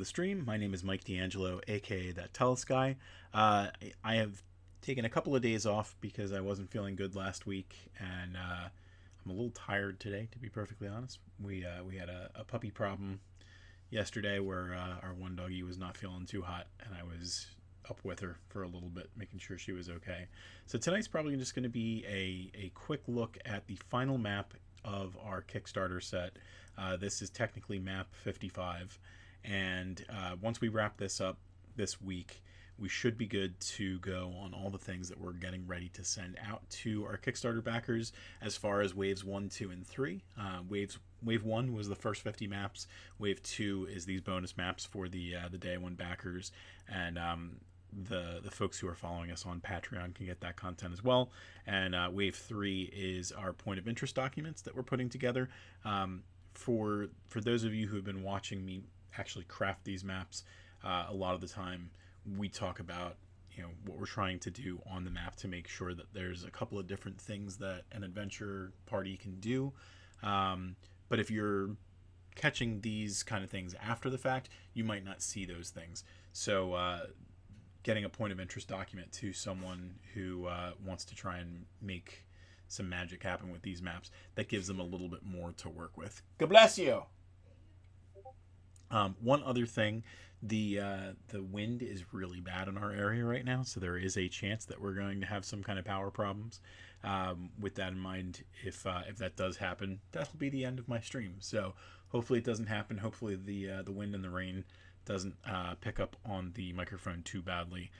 the stream. My name is Mike D'Angelo, aka that Tellest guy. I have taken a couple of days off because I wasn't feeling good last week, and I'm a little tired today, to be perfectly honest. We had a puppy problem yesterday where our one doggy was not feeling too hot, and I was up with her for a little bit, making sure she was okay. So tonight's probably just going to be a quick look at the final map of our Kickstarter set. This is technically map 55, and once we wrap this up this week, we should be good to go on all the things that we're getting ready to send out to our Kickstarter backers as far as waves 1, 2, and 3. Wave 1 was the first 50 maps. Wave 2 is these bonus maps for the day 1 backers, and the folks who are following us on Patreon can get that content as well. And Wave 3 is our point of interest documents that we're putting together. For those of you who have been watching me actually craft these maps, a lot of the time we talk about what we're trying to do on the map to make sure that there's a couple of different things that an adventure party can do. But if you're catching these kind of things after the fact, you might not see those things. So getting a point of interest document to someone who wants to try and make some magic happen with these maps, that gives them a little bit more to work with. God bless you. One other thing, the wind is really bad in our area right now, so there is a chance that we're going to have some kind of power problems. With that in mind, if that does happen, that'll be the end of my stream. So hopefully it doesn't happen. Hopefully the wind and the rain doesn't pick up on the microphone too badly.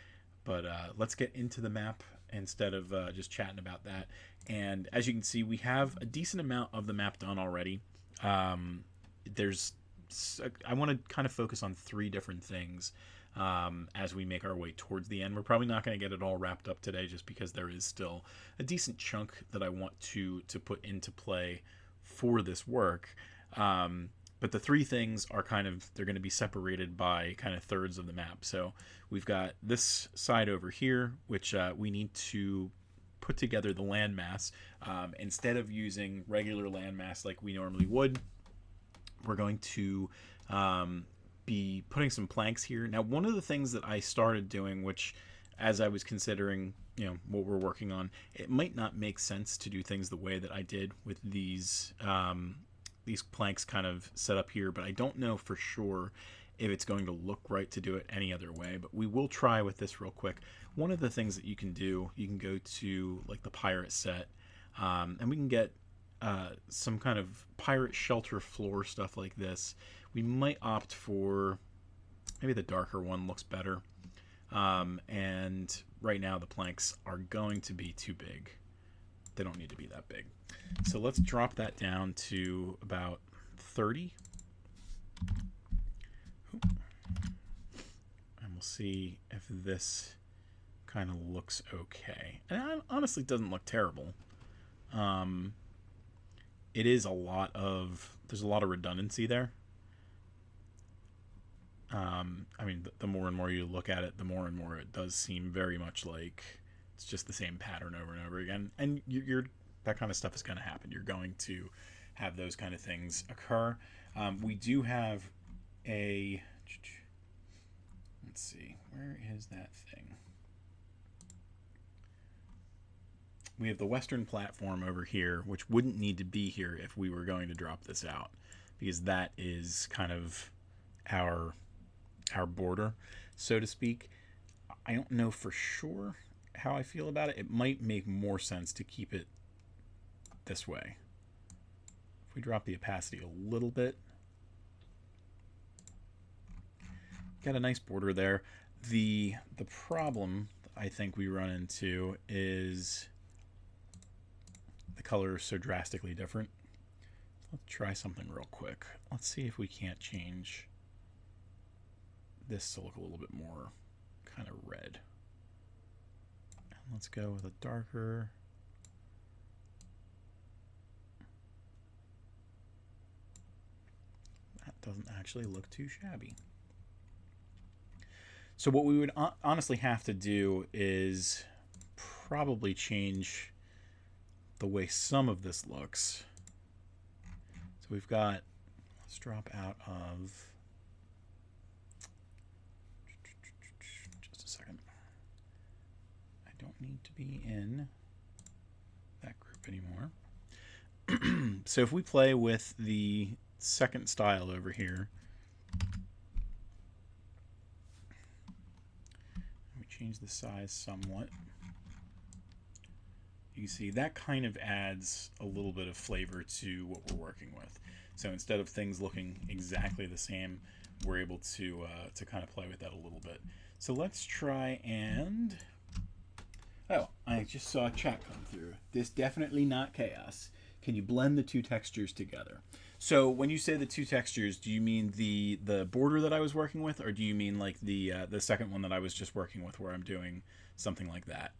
But let's get into the map instead of just chatting about that. And as you can see, we have a decent amount of the map done already. I want to kind of focus on 3 different things as we make our way towards the end. We're probably not going to get it all wrapped up today just because there is still a decent chunk that I want to put into play for this work. But the 3 things are they're going to be separated by kind of thirds of the map. So we've got this side over here, which we need to put together the landmass. Instead of using regular landmass like we normally would, we're going to be putting some planks here. Now, one of the things that I started doing, which as I was considering what we're working on, it might not make sense to do things the way that I did with these planks kind of set up here, but I don't know for sure if it's going to look right to do it any other way, but we will try with this real quick. One of the things that you can do, you can go to like the pirate set, and we can get some kind of pirate shelter floor stuff like this. We might opt for maybe the darker one, looks better. And right now the planks are going to be too big. They don't need to be that big. So let's drop that down to about 30. And we'll see if this kind of looks okay. And it honestly doesn't look terrible. It is there's a lot of redundancy there. I mean, the more and more you look at it, the more and more it does seem very much like it's just the same pattern over and over again. And that kind of stuff is going to happen. You're going to have those kind of things occur. We do have let's see, where is that thing? We have the western platform over here, which wouldn't need to be here if we were going to drop this out, because that is kind of our border, so to speak. I don't know for sure how I feel about it. It might make more sense to keep it this way. If we drop the opacity a little bit, got a nice border there. The problem I think we run into is the color is so drastically different. Let's try something real quick. Let's see if we can't change this to look a little bit more kind of red. And let's go with a darker. That doesn't actually look too shabby. So what we would honestly have to do is probably change the way some of this looks. So we've got, let's drop out of be in that group anymore. So if we play with the second style over here, we change the size somewhat. You see that kind of adds a little bit of flavor to what we're working with. So instead of things looking exactly the same, we're able to kind of play with that a little bit. So let's try and... Oh, I just saw a chat come through. This definitely not chaos. Can you blend the two textures together? So when you say the two textures, do you mean the border that I was working with, or do you mean like the second one that I was just working with, where I'm doing something like that?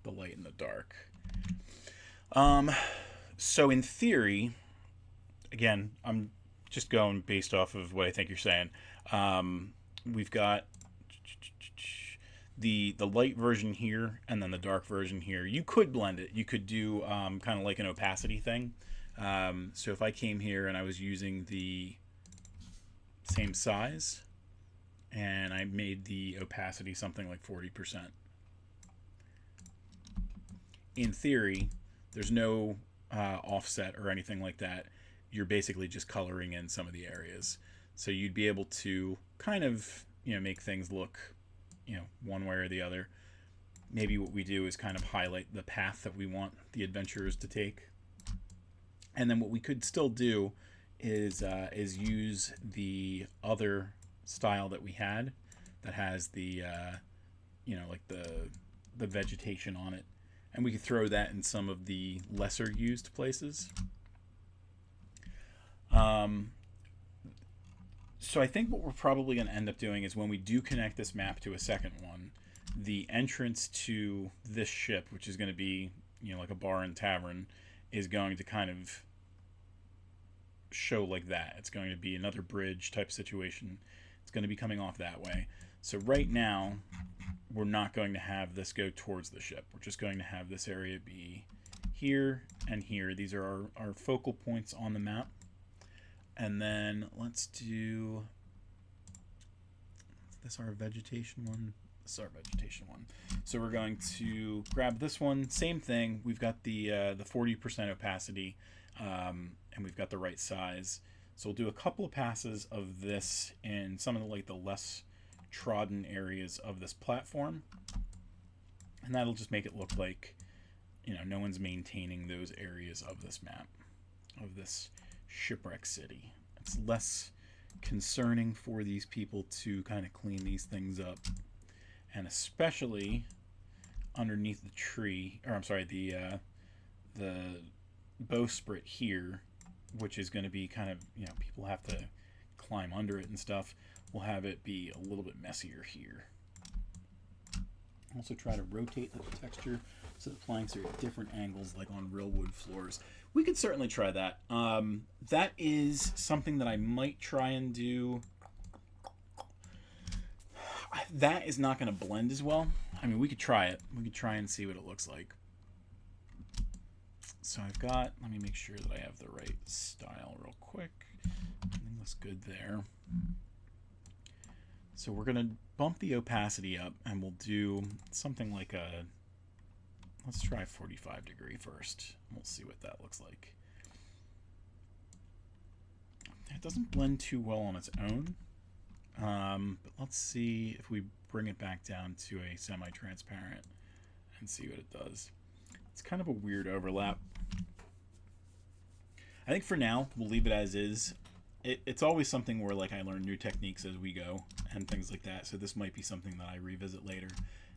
The light and the dark. So in theory, again, I'm just going based off of what I think you're saying. We've got the light version here and then the dark version here. You could blend it. You could do kind of like an opacity thing. So if I came here and I was using the same size and I made the opacity something like 40%. In theory, there's no offset or anything like that. You're basically just coloring in some of the areas. So you'd be able to kind of, make things look one way or the other. Maybe what we do is kind of highlight the path that we want the adventurers to take. And then what we could still do is use the other style that we had that has the, like the vegetation on it. And we could throw that in some of the lesser used places. So I think what we're probably going to end up doing is when we do connect this map to a second one, the entrance to this ship, which is going to be, like a bar and tavern, is going to kind of show like that. It's going to be another bridge type situation. It's going to be coming off that way. So right now, we're not going to have this go towards the ship. We're just going to have this area be here and here. These are our focal points on the map. And then let's do... Is this our vegetation one? This is our vegetation one. So we're going to grab this one. Same thing. We've got the 40% opacity, and we've got the right size. So we'll do a couple of passes of this in some of the less trodden areas of this platform. And that'll just make it look like, no one's maintaining those areas of this map, of this Shipwreck City. It's less concerning for these people to kind of clean these things up, and especially underneath the tree, or I'm sorry, the bowsprit here, which is going to be kind of, people have to climb under it and stuff. We'll have it be a little bit messier here. Also try to rotate the texture so the planks are at different angles, like on real wood floors. We could certainly try that. That is something that I might try and do. That is not going to blend as well. I mean, we could try it. We could try and see what it looks like. So I've got, let me make sure that I have the right style real quick. Everything looks good there. So we're going to bump the opacity up, and we'll do something like let's try 45 degree first. We'll see what that looks like. It doesn't blend too well on its own, but let's see if we bring it back down to a semi-transparent and see what it does. It's kind of a weird overlap. I think for now, we'll leave it as is. It's always something where I learn new techniques as we go and things like that. So this might be something that I revisit later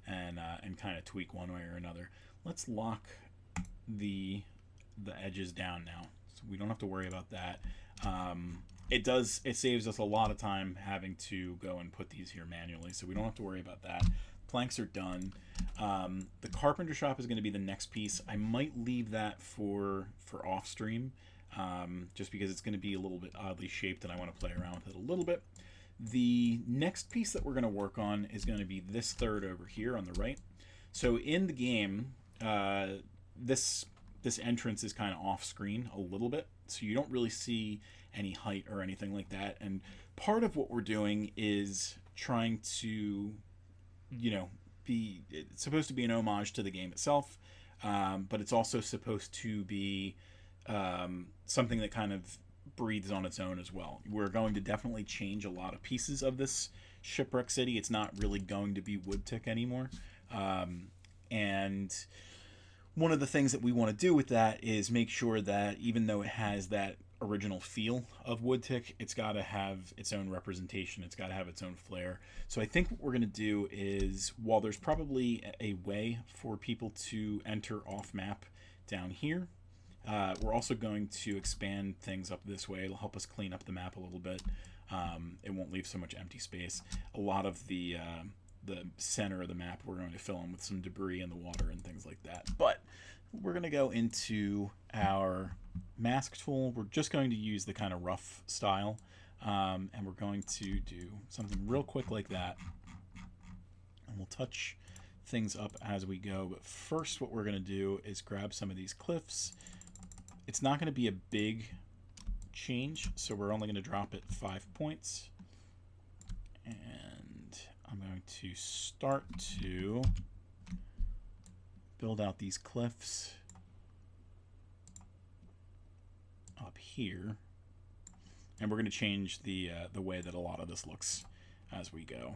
and kind of tweak one way or another. Let's lock the edges down now, so we don't have to worry about that. It saves us a lot of time having to go and put these here manually, so we don't have to worry about that. Planks are done. The carpenter shop is going to be the next piece. I might leave that for off stream. Just because it's going to be a little bit oddly shaped and I want to play around with it a little bit. The next piece that we're going to work on is going to be this third over here on the right. So in the game, this entrance is kind of off screen a little bit, so you don't really see any height or anything like that. And part of what we're doing is trying to, it's supposed to be an homage to the game itself, but it's also supposed to be something that kind of breathes on its own as well. We're going to definitely change a lot of pieces of this Shipwreck City. It's not really going to be Woodtick anymore. And one of the things that we want to do with that is make sure that even though it has that original feel of Woodtick, it's got to have its own representation. It's got to have its own flair. So I think what we're going to do is, while there's probably a way for people to enter off map down here, we're also going to expand things up this way. It'll help us clean up the map a little bit. It won't leave so much empty space. A lot of the center of the map we're going to fill in with some debris in the water and things like that. But we're going to go into our mask tool. We're just going to use the kind of rough style, and we're going to do something real quick like that, and we'll touch things up as we go. But first, what we're going to do is grab some of these cliffs. It's not going to be a big change, so we're only going to drop it 5 points, and I'm going to start to build out these cliffs up here, and we're going to change the way that a lot of this looks as we go.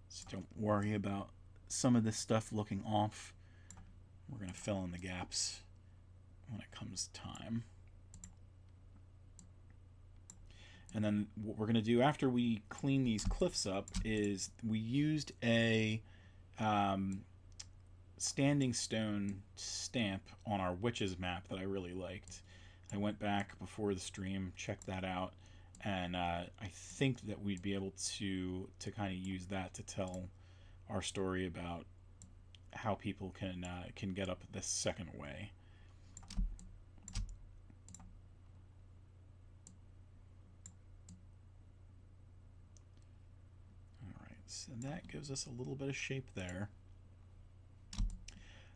So don't worry about some of this stuff looking off. We're going to fill in the gaps when it comes time. And then what we're going to do after we clean these cliffs up is we used a standing stone stamp on our witches map that I really liked. I went back before the stream, checked that out, and I think that we'd be able to kind of use that to tell our story about how people can get up this second way. So that gives us a little bit of shape there.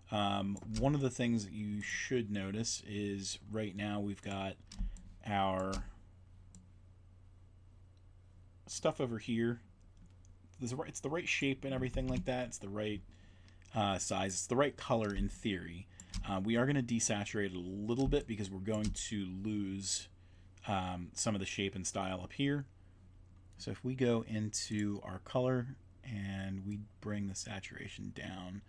One of the things that you should notice is right now we've got our stuff over here. It's the right shape and everything like that. It's the right size. It's the right color in theory. We are going to desaturate it a little bit because we're going to lose some of the shape and style up here. So if we go into our color and we bring the saturation down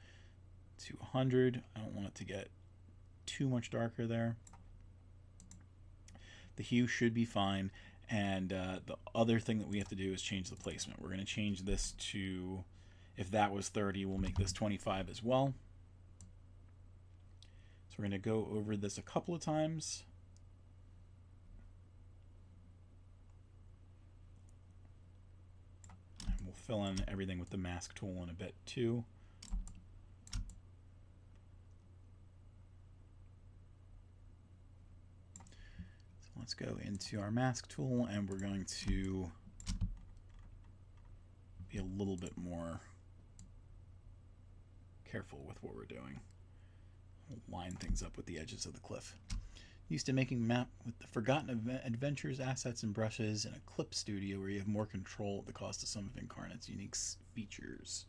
to 100, I don't want it to get too much darker there. The hue should be fine. And the other thing that we have to do is change the placement. We're going to change this to, if that was 30, we'll make this 25 as well. So we're going to go over this a couple of times. Fill in everything with the mask tool in a bit too. So let's go into our mask tool, and we're going to be a little bit more careful with what we're doing. We'll line things up with the edges of the cliff. Used to making map with the Forgotten Adventures, assets, and brushes in a clip studio where you have more control at the cost of some of Inkarnate's unique features.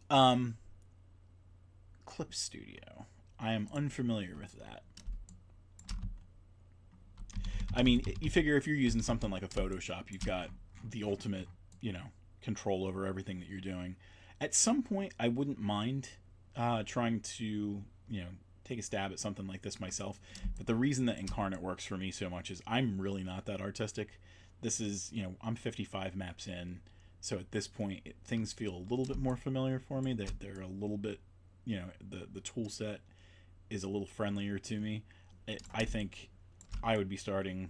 Clip studio. I am unfamiliar with that. I mean, you figure if you're using something like a Photoshop, you've got the ultimate, control over everything that you're doing. At some point, I wouldn't mind trying to, take a stab at something like this myself. But the reason that Inkarnate works for me so much is I'm really not that artistic. This is, I'm 55 maps in. So at this point, things feel a little bit more familiar for me. They're a little bit, the tool set is a little friendlier to me. I think I would be starting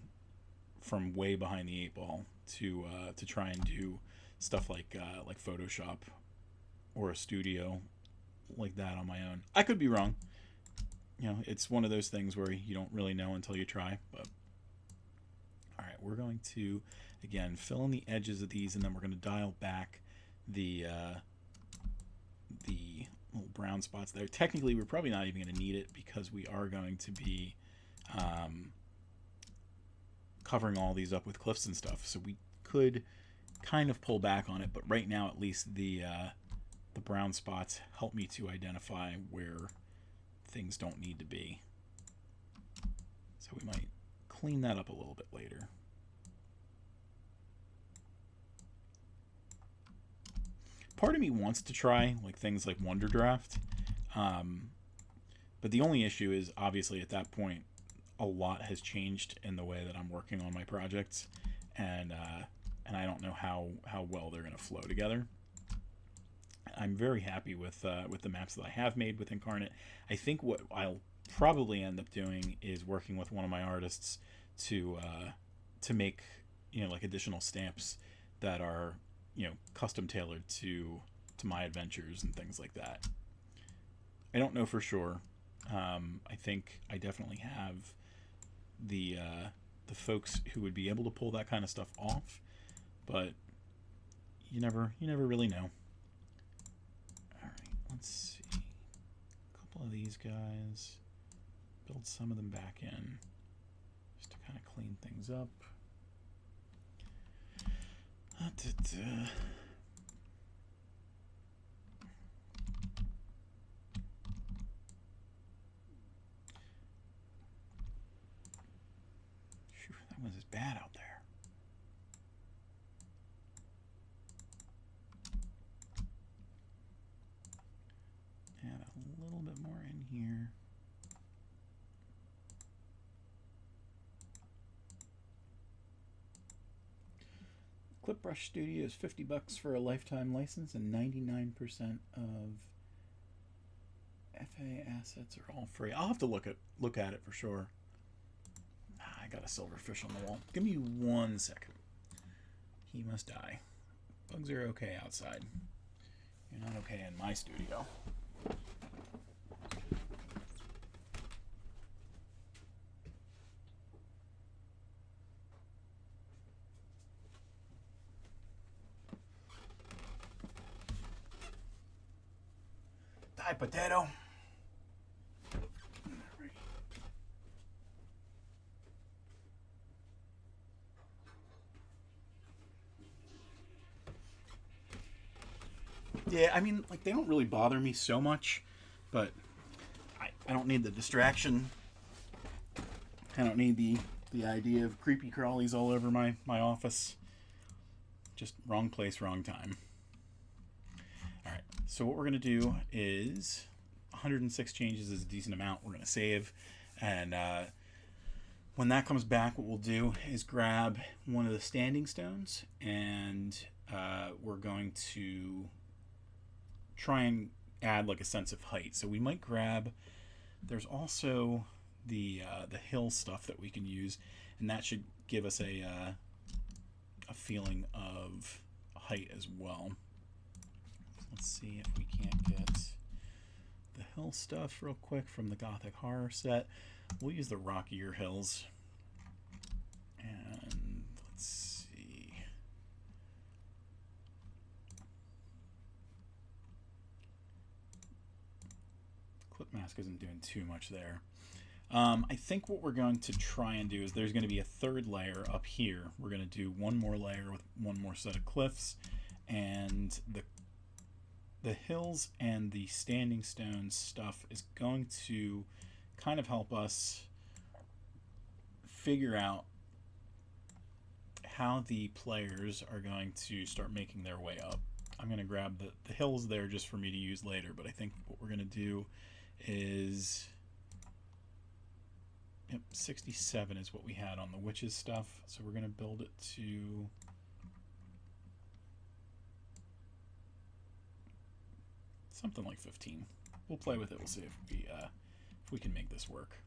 from way behind the 8-ball to try and do stuff like Photoshop or a studio like that on my own. I could be wrong. It's one of those things where you don't really know until you try. But all right, we're going to again fill in the edges of these, and then we're going to dial back the little brown spots there. Technically, we're probably not even going to need it because we are going to be covering all these up with cliffs and stuff. So we could kind of pull back on it, but right now at least the the brown spots help me to identify where things don't need to be. So we might clean that up a little bit later. Part of me wants to try like things like Wonder Draft, but the only issue is obviously at that point a lot has changed in the way that I'm working on my projects, and I don't know how well they're going to flow together. I'm very happy with the maps that I have made with Inkarnate. I think what I'll probably end up doing is working with one of my artists to make, you know, like additional stamps that are, you know, custom tailored to my adventures and things like that. I don't know for sure. I think I definitely have the folks who would be able to pull that kind of stuff off, but you never really know. All right, let's see. A couple of these guys. Build some of them back in just to kind of clean things up. Phew, that was as bad out there. Add a little bit more in here. Clipbrush Studio is $50 for a lifetime license, and 99% of FA assets are all free. I'll have to look at it for sure. I got a silverfish on the wall. Give me 1 second. He must die. Bugs are okay outside. You're not okay in my studio. Die, potato. Yeah, I mean, like, they don't really bother me so much, but I don't need the distraction. I don't need the idea of creepy crawlies all over my office. Just wrong place, wrong time. Alright, so what we're going to do is 106 changes is a decent amount. We're going to save, and when that comes back, what we'll do is grab one of the standing stones, and we're going to try and add like a sense of height. So we might grab, there's also the hill stuff that we can use, and that should give us a feeling of height as well. Let's see if we can't get the hill stuff real quick from the Gothic Horror set. We'll use the rockier hills. And let's see. Clip mask isn't doing too much there. I think what we're going to try and do is there's going to be a third layer up here. We're going to do one more layer with one more set of cliffs, and the hills and the standing stones stuff is going to kind of help us figure out how the players are going to start making their way up. I'm going to grab the hills there just for me to use later, but I think what we're going to do is, yep, 67 is what we had on the witches stuff, so we're going to build it to something like 15. We'll play with it. We'll see if we can make this work.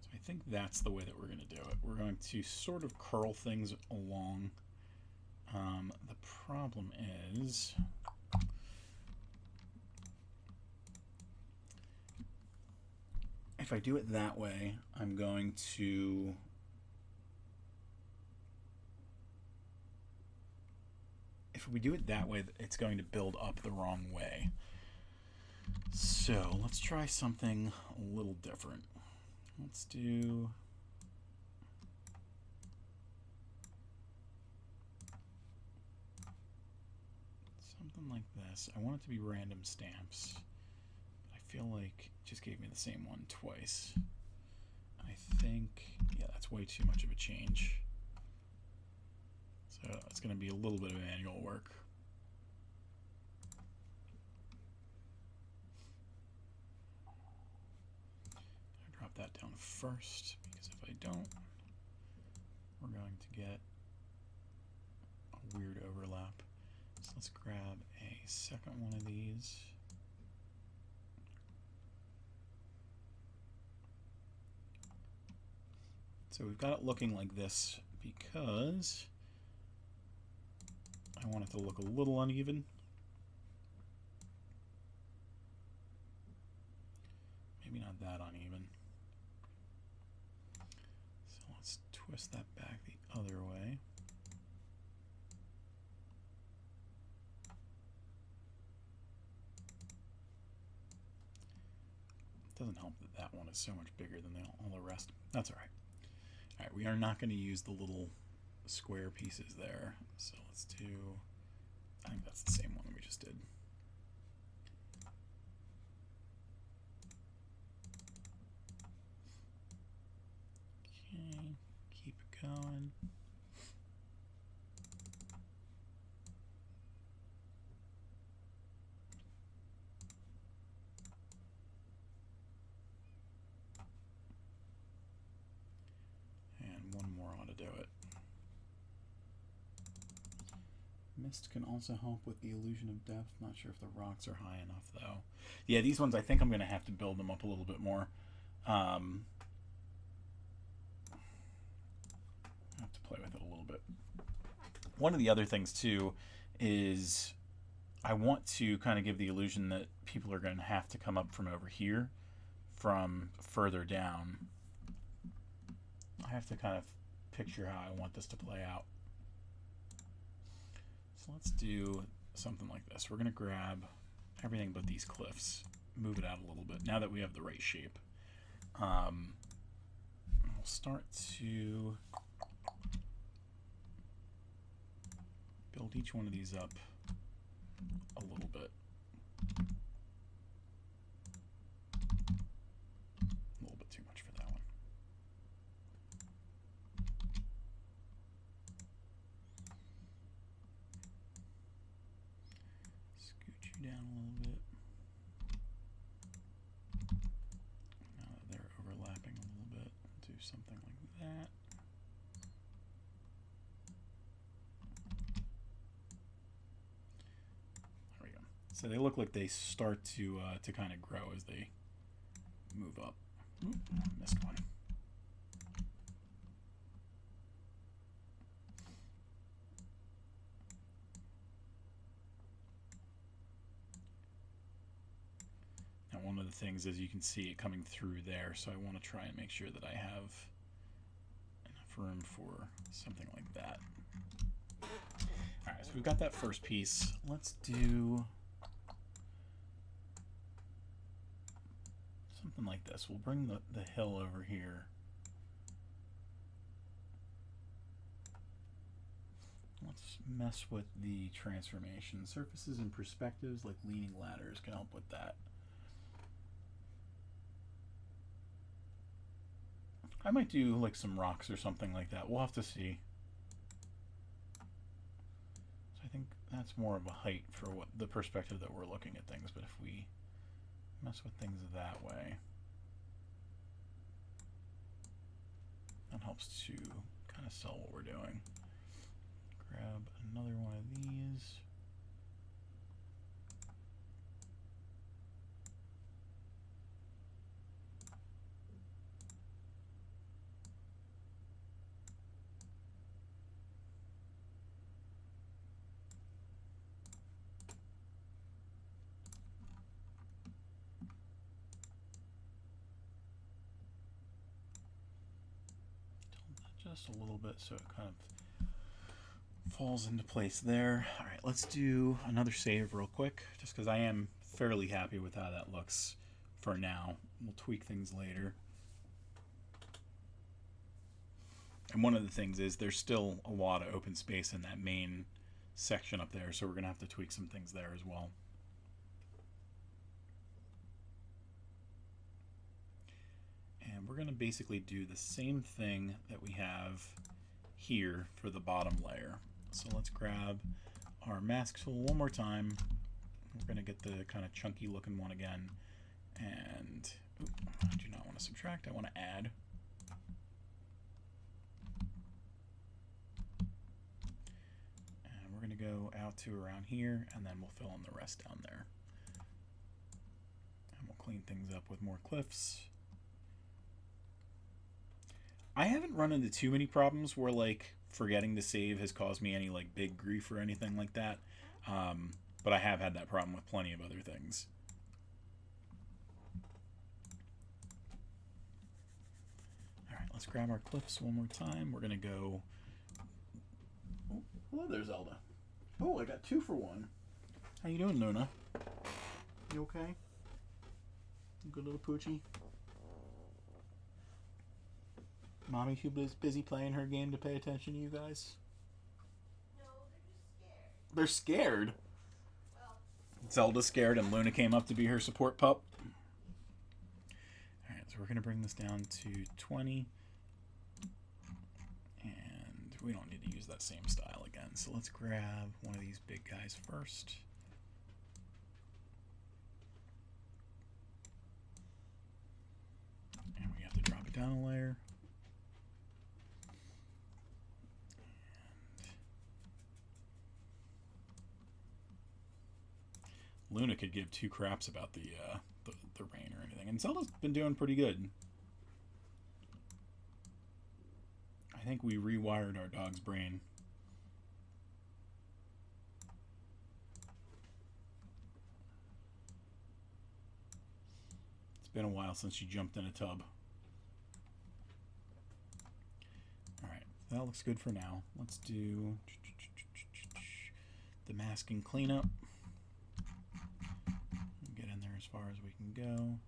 So I think that's the way that we're going to do it. We're going to sort of curl things along. The problem is if I do it that way, I'm going to if we do it that way, it's going to build up the wrong way. So let's try something a little different. Let's do something like this. I want it to be random stamps. I feel like it just gave me the same one twice. I think, yeah, that's way too much of a change. So it's going to be a little bit of manual work. I drop that down first, because if I don't, we're going to get a weird overlap. So let's grab a second one of these. So we've got it looking like this because I want it to look a little uneven. Maybe not that uneven. So let's twist that back the other way. It doesn't help that that one is so much bigger than all the rest. That's all right. All right, we are not going to use the little square pieces there. So let's do, I think that's the same one that we just did. Okay, keep it going. And one more ought to do it. Mist can also help with the illusion of depth. Not sure if the rocks are high enough though. Yeah, these ones I think I'm going to have to build them up a little bit more. I have to play with it a little bit. One of the other things too is I want to kind of give the illusion that people are going to have to come up from over here from further down. I have to kind of picture how I want this to play out. So let's do something like this. We're going to grab everything but these cliffs, move it out a little bit now that we have the right shape. We'll start to build each one of these up a little bit. A little bit too much for that one. Scoot you down a little bit. Now that they're overlapping a little bit, do something like that. There we go. So they look like they start to kind of grow as they move up. Oop, missed one. Now one of the things is you can see it coming through there, so I want to try and make sure that I have enough room for something like that. Alright, so we've got that first piece. Let's do something like this. We'll bring the hill over here. Let's mess with the transformation. Surfaces and perspectives, like leaning ladders, can help with that. I might do like some rocks or something like that. We'll have to see. So I think that's more of a height for what the perspective that we're looking at things, but if we mess with things that way, that helps to kind of sell what we're doing. Grab another one of these. Just a little bit so it kind of falls into place there. All right, let's do another save real quick, just because I am fairly happy with how that looks for now. We'll tweak things later. And one of the things is there's still a lot of open space in that main section up there, so we're going to have to tweak some things there as well. And we're going to basically do the same thing that we have here for the bottom layer. So let's grab our mask tool one more time. We're going to get the kind of chunky looking one again. And I do not want to subtract, I want to add. And we're going to go out to around here, and then we'll fill in the rest down there. And we'll clean things up with more cliffs. I haven't run into too many problems where like forgetting to save has caused me any like big grief or anything like that. But I have had that problem with plenty of other things. All right, let's grab our cliffs one more time. We're gonna go. Oh, hello there, Zelda. Oh, I got 2 for 1. How you doing, Luna? You okay? Good little poochie. Mommy too busy playing her game to pay attention to you guys? No, they're just scared. They're scared? Well, Zelda's scared and Luna came up to be her support pup. Alright, so we're going to bring this down to 20. And we don't need to use that same style again. So let's grab one of these big guys first. And we have to drop it down a layer. Luna could give 2 craps about the rain or anything. And Zelda's been doing pretty good. I think we rewired our dog's brain. It's been a while since she jumped in a tub. Alright, that looks good for now. Let's do the masking cleanup. Get in there as far as we can go.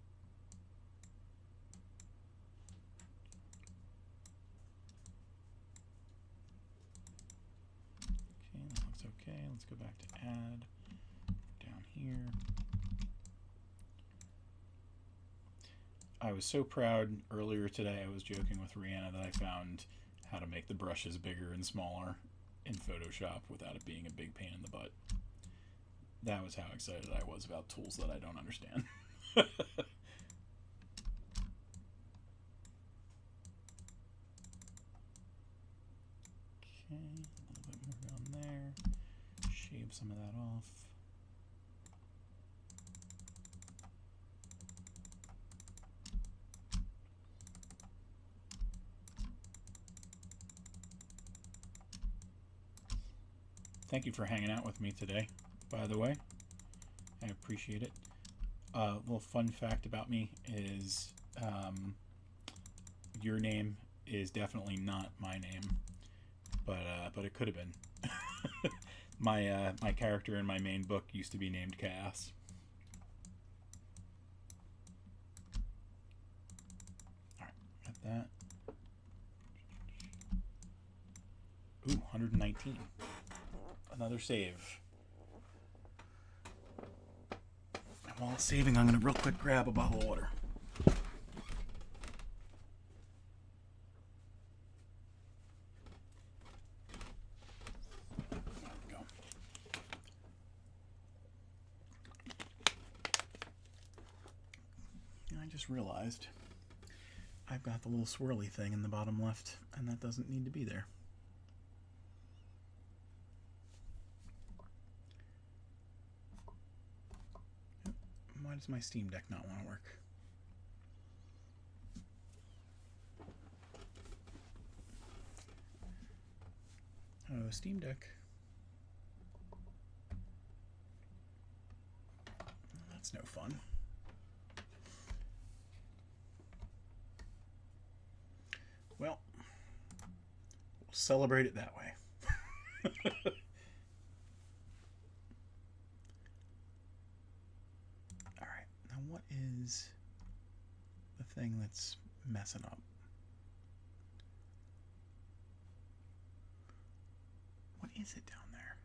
Okay, that looks okay. Let's go back to add down here. I was so proud earlier today. I was joking with Rihanna that I found how to make the brushes bigger and smaller in Photoshop without it being a big pain in the butt. That was how excited I was about tools that I don't understand. Okay, a little bit more down there. Shave some of that off. Thank you for hanging out with me today, by the way. I appreciate it. A little fun fact about me is your name is definitely not my name, but it could have been. My character in my main book used to be named Chaos. All right, got that. Ooh, 119. Another save. And while it's saving, I'm going to real quick grab a bottle of water. There we go. And I just realized I've got the little swirly thing in the bottom left, and that doesn't need to be there. Why does my Steam Deck not want to work? Oh, Steam Deck. That's no fun. Well, we'll celebrate it that way. What is the thing that's messing up? What is it down there?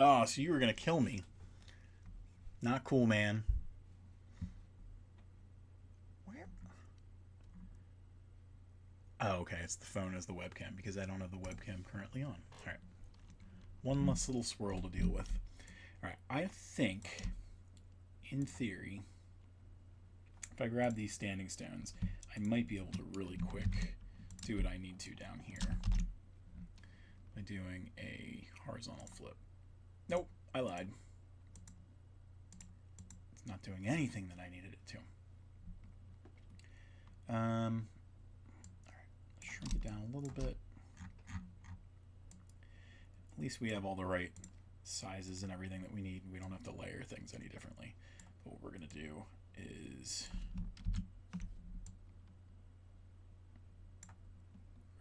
Oh, so you were going to kill me. Not cool, man. Where? Oh, okay. It's the phone as the webcam because I don't have the webcam currently on. All right. One less little swirl to deal with. All right. I think, in theory, if I grab these standing stones, I might be able to really quick do what I need to down here by doing a horizontal flip. Nope, I lied. It's not doing anything that I needed it to. All right, shrink it down a little bit. At least we have all the right sizes and everything that we need. We don't have to layer things any differently. But what we're going to do is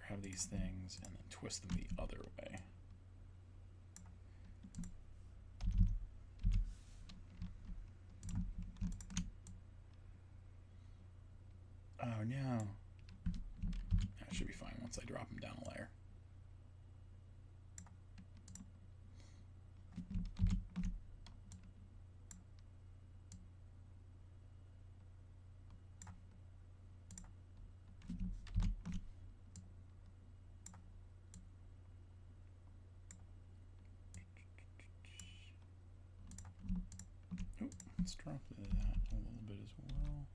grab these things and then twist them the other way. Oh no. That should be fine once I drop them down a layer. Let's drop that a little bit as well.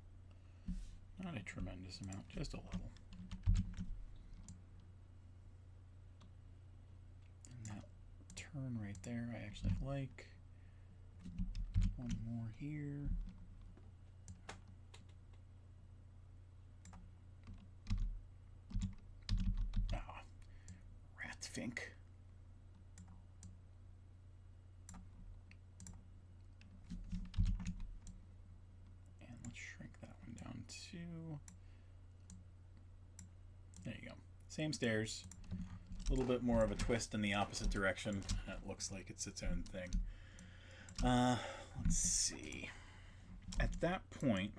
Not a tremendous amount, just a little. And that turn right there, I actually like. One more here. Ah, Ratfink. There you go. Same stairs. A little bit more of a twist in the opposite direction. It looks like it's its own thing. Let's see. At that point,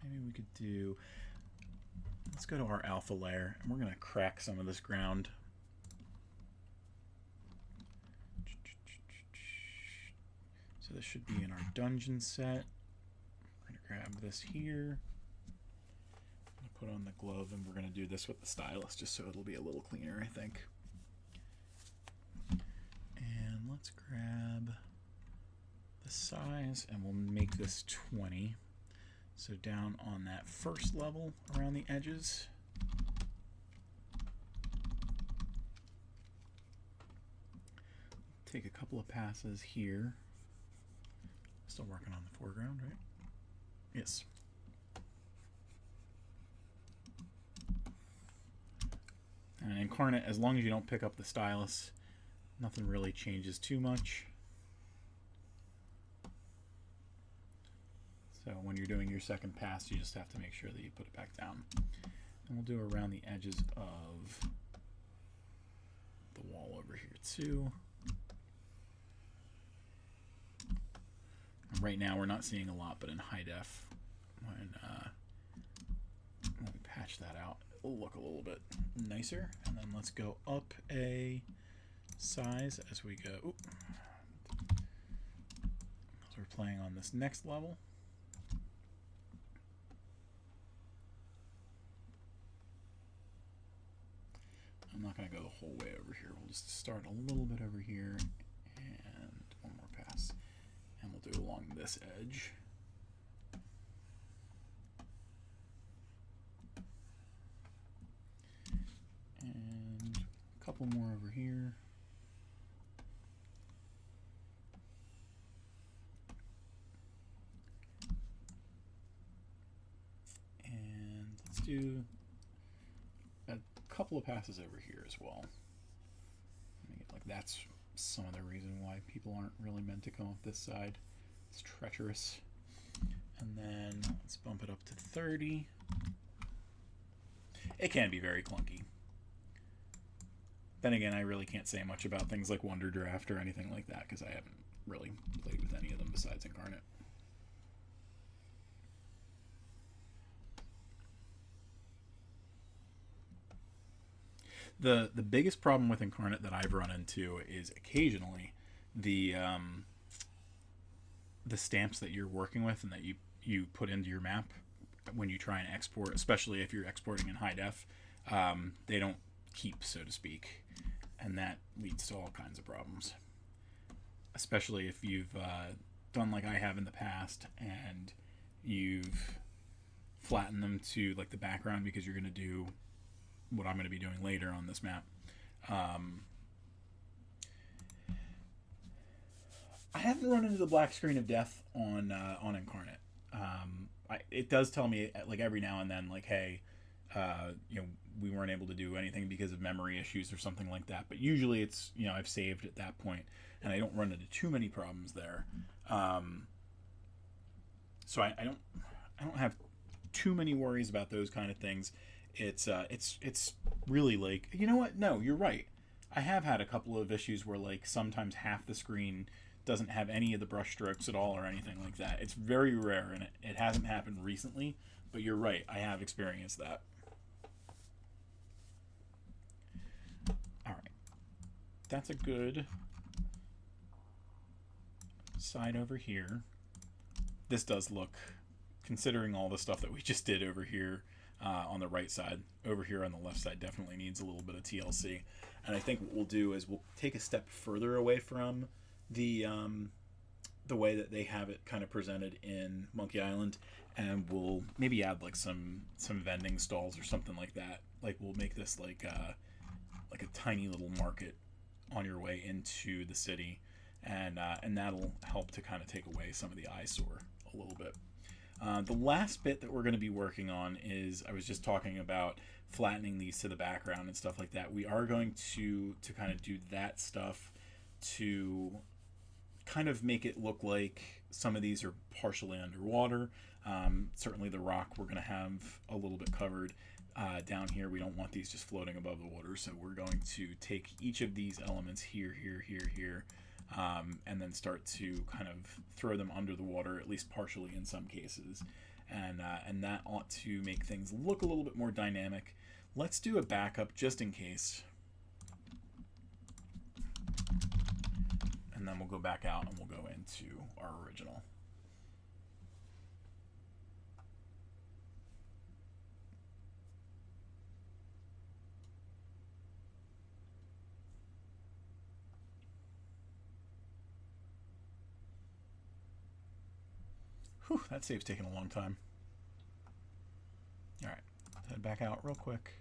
maybe we could do... Let's go to our alpha layer, and we're going to crack some of this ground. So this should be in our dungeon set. We're going to grab this here. Put on the glove, and we're going to do this with the stylus just so it'll be a little cleaner, I think. And let's grab the size, and we'll make this 20. So down on that first level around the edges. Take a couple of passes here. Still working on the foreground, right? Yes. And Inkarnate, as long as you don't pick up the stylus, nothing really changes too much. So when you're doing your second pass, you just have to make sure that you put it back down. And we'll do around the edges of the wall over here too. And right now we're not seeing a lot, but in high def, when we patch that out, it'll look a little bit nicer. And then let's go up a size as we go. Oop. So we're playing on this next level. I'm not going to go the whole way over here. We'll just start a little bit over here and one more pass. And we'll do along this edge. And a couple more over here. And let's do a couple of passes over here as well. Like that's some of the reason why people aren't really meant to come up this side. It's treacherous. And then let's bump it up to 30. It can be very clunky. Then again, I really can't say much about things like Wonder Draft or anything like that because I haven't really played with any of them besides Inkarnate. The biggest problem with Inkarnate that I've run into is occasionally the the stamps that you're working with and that you put into your map when you try and export, especially if you're exporting in high def, they don't keep, so to speak, and that leads to all kinds of problems. Especially if you've done like I have in the past, and you've flattened them to like the background because you're going to do what I'm going to be doing later on this map. I haven't run into the black screen of death on Inkarnate. It does tell me like every now and then, like, hey, we weren't able to do anything because of memory issues or something like that. But usually it's, I've saved at that point and I don't run into too many problems there. So I don't have too many worries about those kind of things. It's really like, you know what? No, you're right. I have had a couple of issues where like sometimes half the screen doesn't have any of the brush strokes at all or anything like that. It's very rare, and it hasn't happened recently, but you're right. I have experienced that. All right. That's a good side over here. This does look, considering all the stuff that we just did over here on the right side, over here on the left side definitely needs a little bit of TLC. And I think what we'll do is we'll take a step further away from the way that they have it kind of presented in Monkey Island, and we'll maybe add like some vending stalls or something like that. Like we'll make this like a tiny little market on your way into the city, and that'll help to kind of take away some of the eyesore a little bit. The last bit that we're going to be working on is, I was just talking about flattening these to the background and stuff like that. We are going to kind of do that stuff to kind of make it look like some of these are partially underwater. Certainly the rock we're going to have a little bit covered. Down here we don't want these just floating above the water, so we're going to take each of these elements here, and then start to kind of throw them under the water, at least partially in some cases. And that ought to make things look a little bit more dynamic. Let's do a backup just in case. And then we'll go back out and we'll go into our original. Whew, that save's taking a long time. Alright, let's head back out real quick.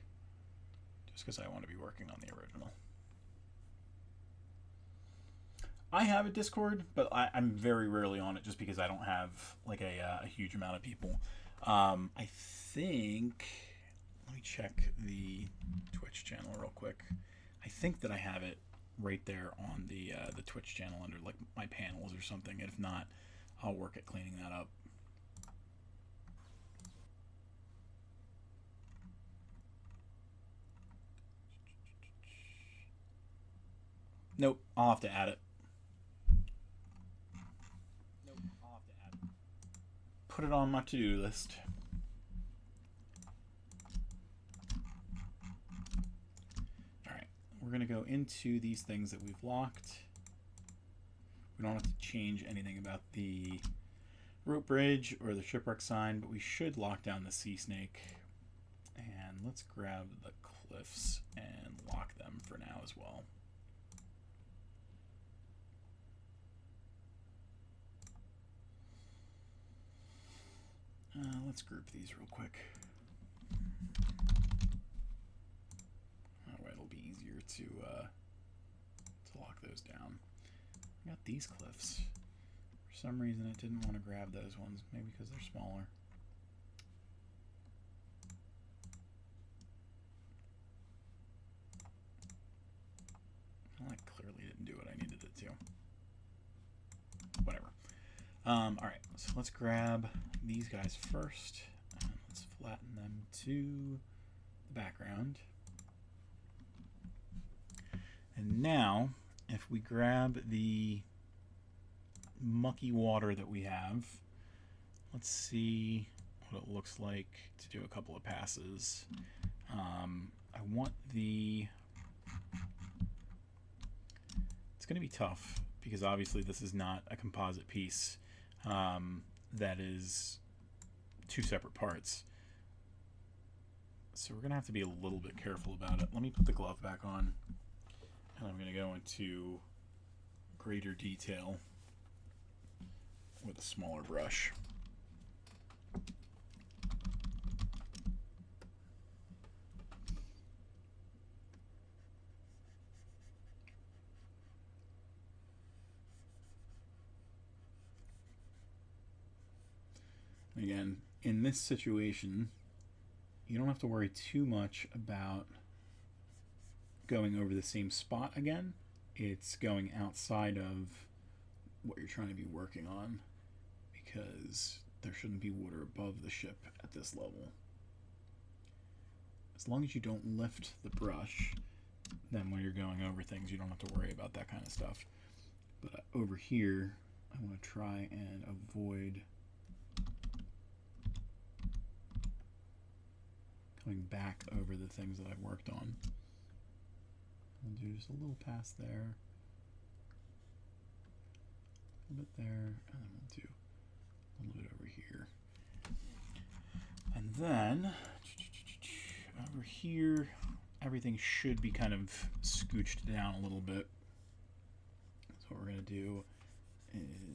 Just because I want to be working on the original. I have a Discord, but I'm very rarely on it just because I don't have like a huge amount of people. I think, let me check the Twitch channel real quick. I think that I have it right there on the Twitch channel under like my panels or something. And if not, I'll work at cleaning that up. Nope, I'll have to add it. Put it on my to-do list. Alright, we're going to go into these things that we've locked. We don't have to change anything about the rope bridge or the shipwreck sign, but we should lock down the sea snake. And let's grab the cliffs and lock them for now as well. Let's group these real quick. That way it'll be easier to lock those down. I got these cliffs. For some reason it didn't want to grab those ones. Maybe because they're smaller. Well, that clearly didn't do what I needed it to. Whatever. Alright, so let's grab these guys first. And let's flatten them to the background. And now, if we grab the mucky water that we have, let's see what it looks like to do a couple of passes. I want the It's going to be tough because obviously this is not a composite piece that is two separate parts. So we're going to have to be a little bit careful about it. Let me put the glove back on, and I'm going to go into greater detail with a smaller brush. Again, in this situation, you don't have to worry too much about going over the same spot again. It's going outside of what you're trying to be working on, because there shouldn't be water above the ship at this level. As long as you don't lift the brush, then when you're going over things, you don't have to worry about that kind of stuff. But over here, I want to try and avoid coming back over the things that I've worked on. I'll do just a little pass there, a little bit there, and then we'll do a little bit over here. And then over here, everything should be kind of scooched down a little bit. So what we're going to do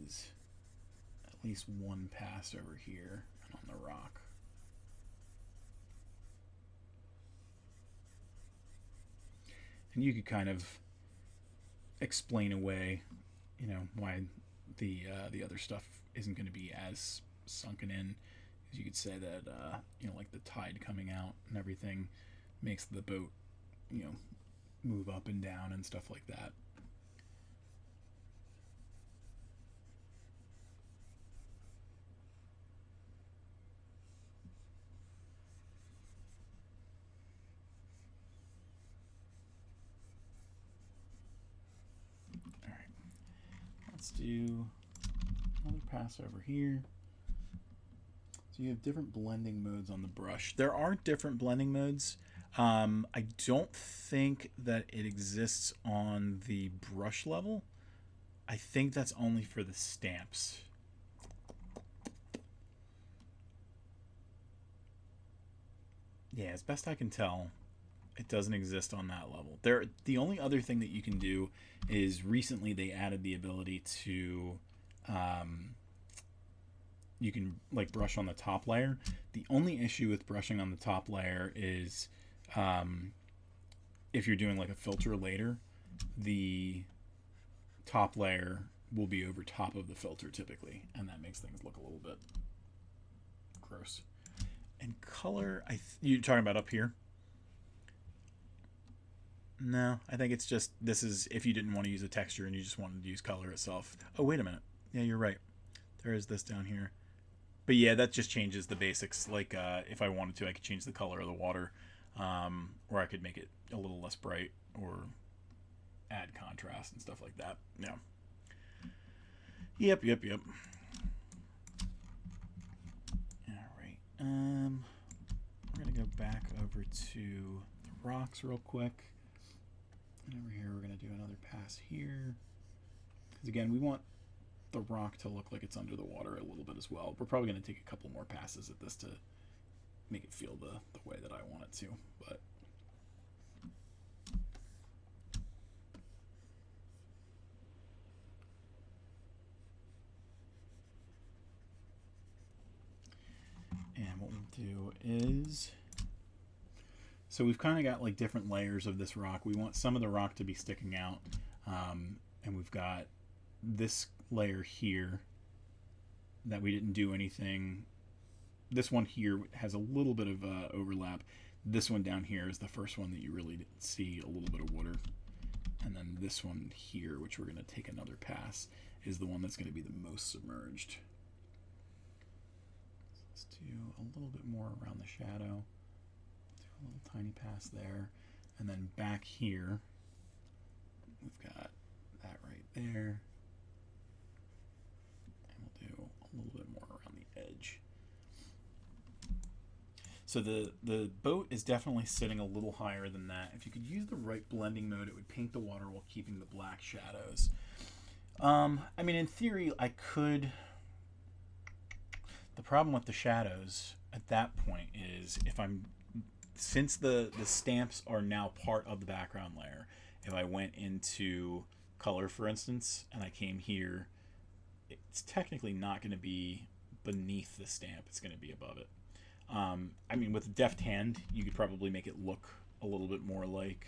is at least one pass over here and on the rock. And you could kind of explain away, you know, why the other stuff isn't going to be as sunken in. Because you could say that, you know, like the tide coming out and everything makes the boat, you know, move up and down and stuff like that. Let's do another pass over here. So you have different blending modes on the brush. There are different blending modes. I don't think that it exists on the brush level. I think that's only for the stamps. Yeah, as best I can tell, it doesn't exist on that level. The only other thing that you can do is recently they added the ability to you can like brush on the top layer. The only issue with brushing on the top layer is if you're doing like a filter later, the top layer will be over top of the filter typically, and that makes things look a little bit gross. And color, you're talking about up here? No, I think it's just, this is if you didn't want to use a texture and you just wanted to use color itself. Oh, wait a minute. Yeah, you're right. There is this down here. But yeah, that just changes the basics. Like, if I wanted to, I could change the color of the water. Or I could make it a little less bright or add contrast and stuff like that. Yeah. Yep. All right. We're going to go back over to the rocks real quick. And over here, we're going to do another pass here. Because again, we want the rock to look like it's under the water a little bit as well. We're probably going to take a couple more passes at this to make it feel the way that I want it to. But and what we'll do is, so we've kind of got like different layers of this rock. We want some of the rock to be sticking out, and we've got this layer here that we didn't do anything. This one here has a little bit of overlap. This one down here is the first one that you really see a little bit of water. And then this one here, which we're going to take another pass, is the one that's going to be the most submerged. So let's do a little bit more around the shadow. Do a little tiny pass there. And then back here, we've got that right there. And we'll do a little bit more around the edge. So the boat is definitely sitting a little higher than that. If you could use the right blending mode, it would paint the water while keeping the black shadows. I mean, in theory, I could. The problem with the shadows at that point is since the stamps are now part of the background layer, if I went into color, for instance, and I came here, it's technically not going to be beneath the stamp. It's going to be above it. I mean, with a deft hand, you could probably make it look a little bit more like,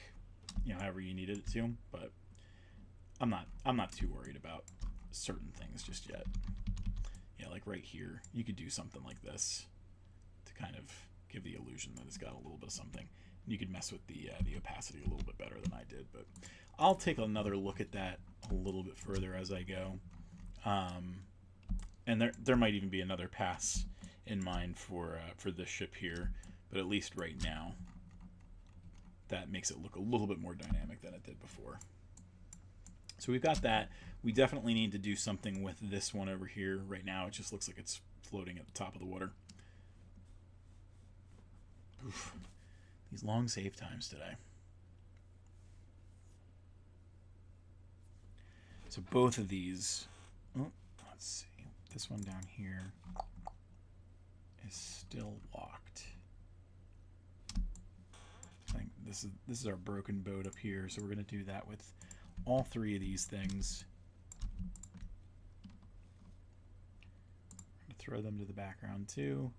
however you needed it to. But I'm not too worried about certain things just yet. Yeah, like right here, you could do something like this to kind of give the illusion that it's got a little bit of something. You could mess with the opacity a little bit better than I did, but I'll take another look at that a little bit further as I go. And there might even be another pass in mind for this ship here, but at least right now, that makes it look a little bit more dynamic than it did before. So we've got that. We definitely need to do something with this one over here. Right now, it just looks like it's floating at the top of the water. Oof. These long save times today. So both of these, let's see, this one down here is still locked. I think this is our broken boat up here, so we're going to do that with all three of these things. I'm going to throw them to the background too.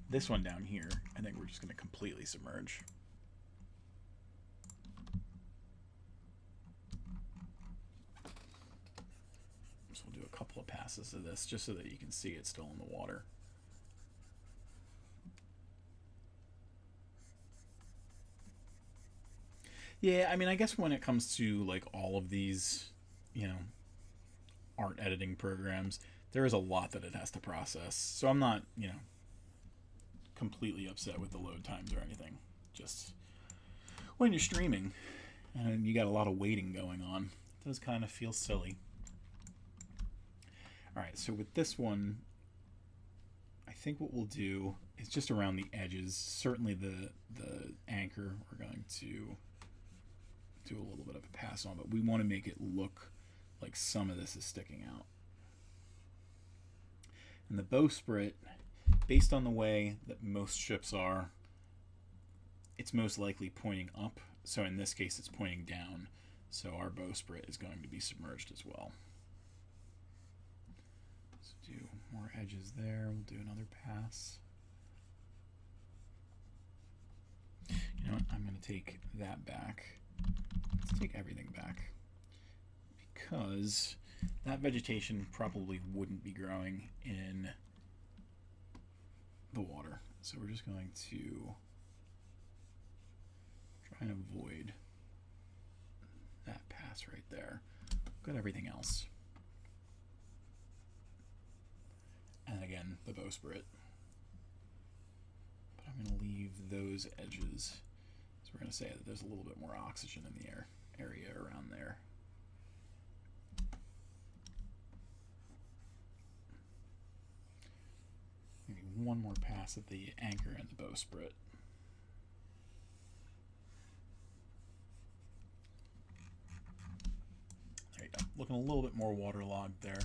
This one down here, I think we're just going to completely submerge. So we'll do a couple of passes of this just so that you can see it's still in the water. Yeah, I mean, I guess when it comes to like all of these, art editing programs, there is a lot that it has to process. So I'm not, completely upset with the load times or anything. Just when you're streaming and you got a lot of waiting going on, it does kind of feel silly. All right, so with this one, I think what we'll do is just around the edges. Certainly the anchor, we're going to do a little bit of a pass on, but we want to make it look like some of this is sticking out. And the bowsprit, based on the way that most ships are, it's most likely pointing up. So in this case, it's pointing down. So our bowsprit is going to be submerged as well. Let's do more edges there. We'll do another pass. You know what? I'm going to take that back. Let's take everything back, because that vegetation probably wouldn't be growing in the water. So we're just going to try and avoid that pass right there. Got everything else. And again, the bowsprit. But I'm going to leave those edges. So we're going to say that there's a little bit more oxygen in the area around there. Maybe one more pass at the anchor and the bowsprit. There you go. Looking a little bit more waterlogged there.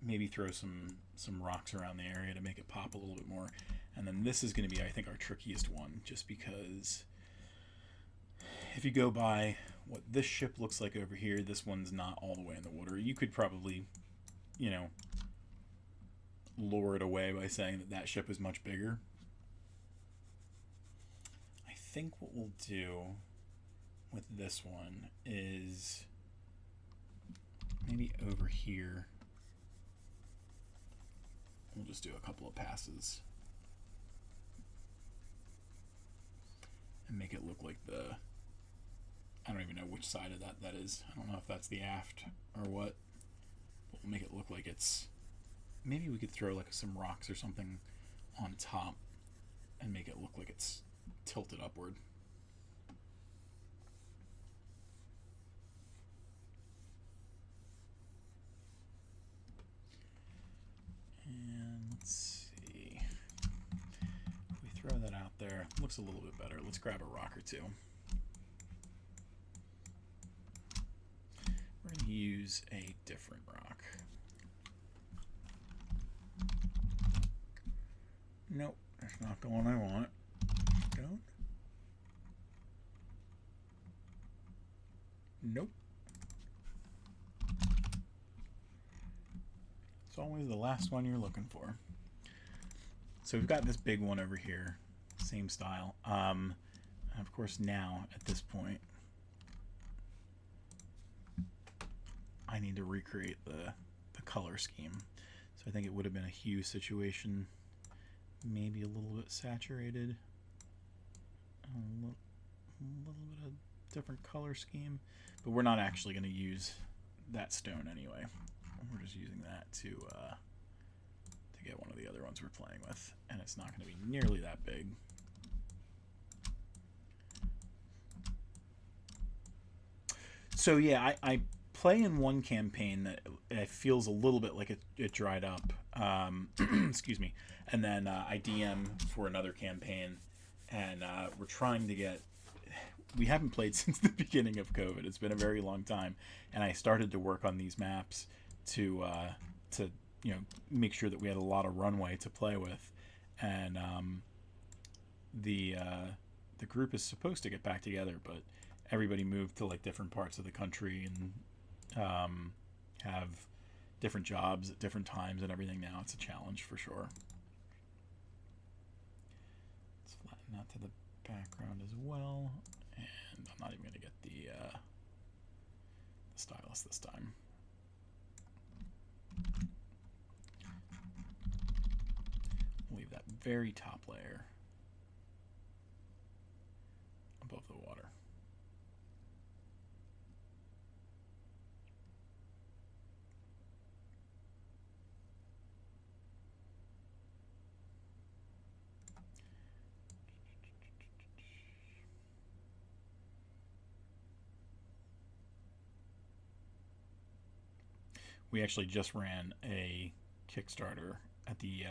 Maybe throw some rocks around the area to make it pop a little bit more. And then this is going to be, I think, our trickiest one, just because if you go by what this ship looks like over here, this one's not all the way in the water. You could probably, lure it away by saying that that ship is much bigger. I think what we'll do with this one is maybe over here we'll just do a couple of passes and make it look like I don't even know which side of that is. I don't know if that's the aft or what, but we'll make it look like it's, maybe we could throw like some rocks or something on top and make it look like it's tilted upward. Looks a little bit better. Let's grab a rock or two. We're going to use a different rock. Nope, that's not the one I want. Don't. Nope. It's always the last one you're looking for. So we've got this big one over here, same style. And of course now, at this point, I need to recreate the color scheme. So I think it would have been a hue situation, maybe a little bit saturated, a little bit of different color scheme, but we're not actually going to use that stone anyway. We're just using that to get one of the other ones we're playing with, and it's not going to be nearly that big. So yeah, I play in one campaign that it feels a little bit like it dried up. Excuse me. And then I DM for another campaign, and we're trying to get... We haven't played since the beginning of COVID. It's been a very long time, and I started to work on these maps to make sure that we had a lot of runway to play with, and the group is supposed to get back together, but everybody moved to like different parts of the country and have different jobs at different times and everything. Now it's a challenge for sure. Let's flatten that to the background as well, and I'm not even going to get the stylus this time. Leave that very top layer above the water. We actually just ran a Kickstarter at the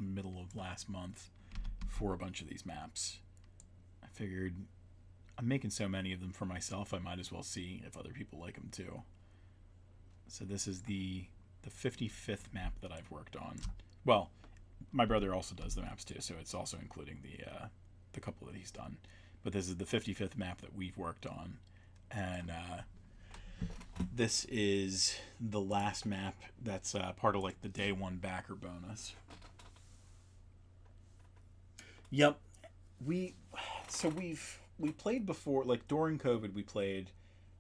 middle of last month for a bunch of these maps. I figured I'm making so many of them for myself, I might as well see if other people like them too. So this is the 55th map that I've worked on. Well, my brother also does the maps too, so it's also including the couple that he's done. But this is the 55th map that we've worked on, and this is the last map that's part of like the day one backer bonus. Yep, we played before, like during COVID. We played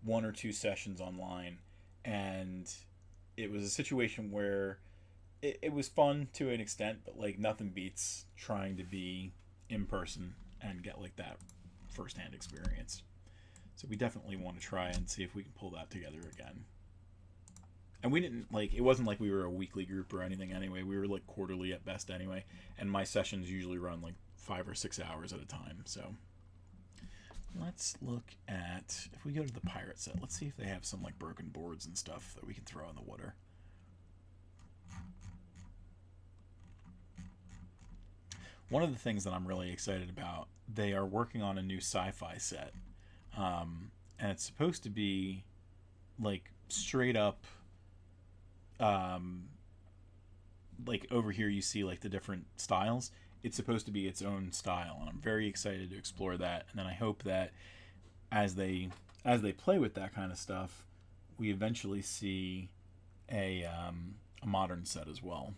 1 or 2 sessions online, and it was a situation where it was fun to an extent, but like nothing beats trying to be in person and get like that first-hand experience. So we definitely want to try and see if we can pull that together again. And we didn't, like, it wasn't like we were a weekly group or anything anyway. We were like quarterly at best anyway. And my sessions usually run like 5 or 6 hours at a time. So let's look at, if we go to the pirate set, let's see if they have some like broken boards and stuff that we can throw in the water. One of the things that I'm really excited about, they are working on a new sci-fi set. And it's supposed to be like straight up, like over here you see like the different styles. It's supposed to be its own style, and I'm very excited to explore that. And then I hope that as they play with that kind of stuff, we eventually see a modern set as well.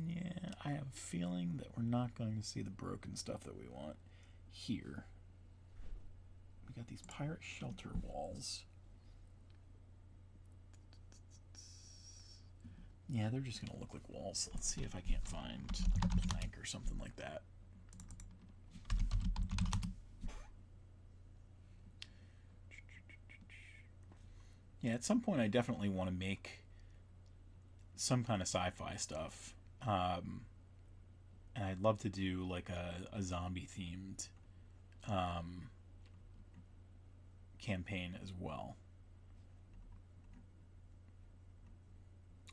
Yeah, I have a feeling that we're not going to see the broken stuff that we want here. We got these pirate shelter walls. Yeah, they're just going to look like walls. Let's see if I can't find a plank or something like that. Yeah, at some point I definitely want to make some kind of sci-fi stuff. And I'd love to do like a zombie themed campaign as well,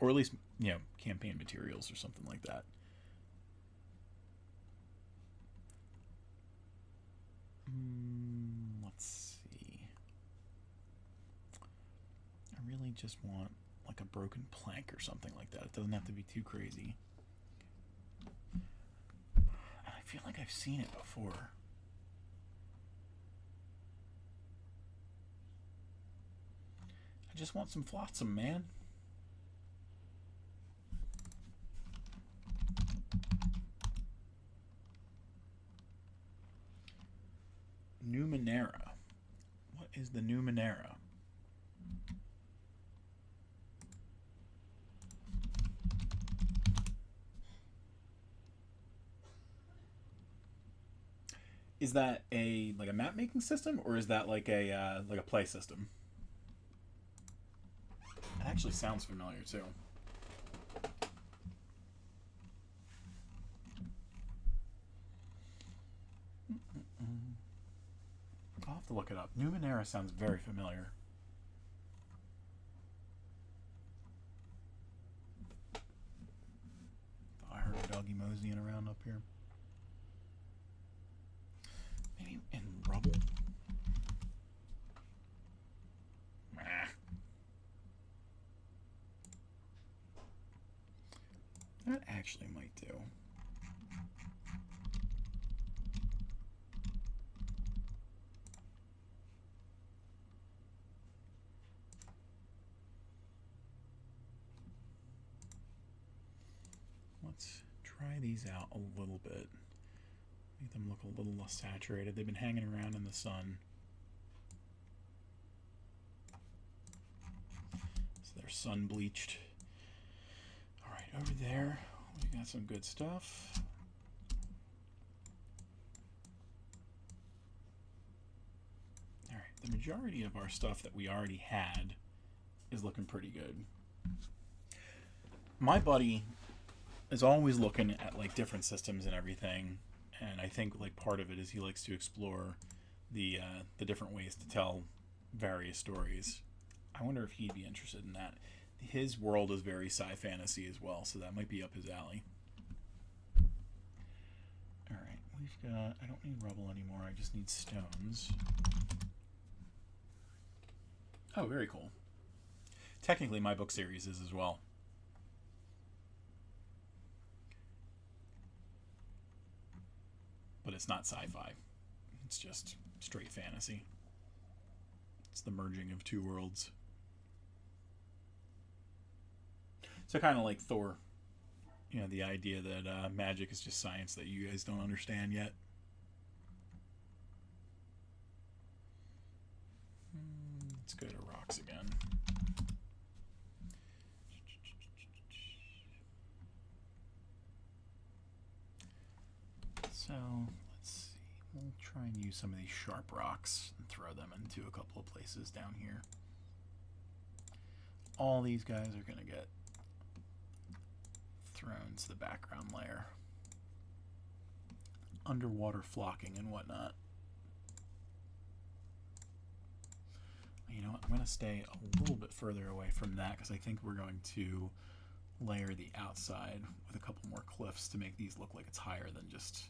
or at least campaign materials or something like that. Let's see. I really just want like a broken plank or something like that. It doesn't have to be too crazy. I feel like I've seen it before. I just want some flotsam, man. Numenera. What is the Numenera? Is that a like a map making system, or is that like a play system? It actually sounds familiar too. I'll have to look it up. Numenera sounds very familiar. I heard a doggy moseying around up here. Maybe in rubble? That actually might do. Let's try these out a little bit. Make them look a little less saturated. They've been hanging around in the sun. So they're sun bleached. Alright, over there we got some good stuff. Alright, the majority of our stuff that we already had is looking pretty good. My buddy is always looking at like different systems and everything, and I think like part of it is he likes to explore the different ways to tell various stories. I wonder if he'd be interested in that. His world is very sci-fantasy as well, so that might be up his alley. Alright, we've got... I don't need rubble anymore, I just need stones. Oh, very cool. Technically, my book series is as well. But it's not sci-fi. It's just straight fantasy. It's the merging of two worlds. So kind of like Thor. You know, the idea that magic is just science that you guys don't understand yet. Let's go to rocks again. So, let's see. We'll try and use some of these sharp rocks and throw them into a couple of places down here. All these guys are going to get thrown to the background layer. Underwater flocking and whatnot. You know what? I'm going to stay a little bit further away from that because I think we're going to layer the outside with a couple more cliffs to make these look like it's higher than just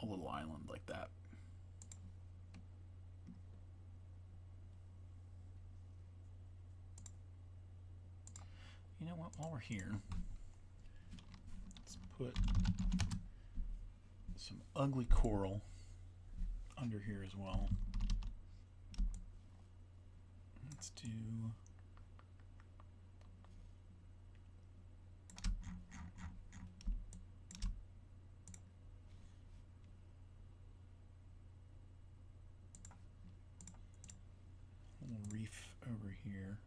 a little island like that. You know what? While we're here, let's put some ugly coral under here as well. Let's do a little reef over here.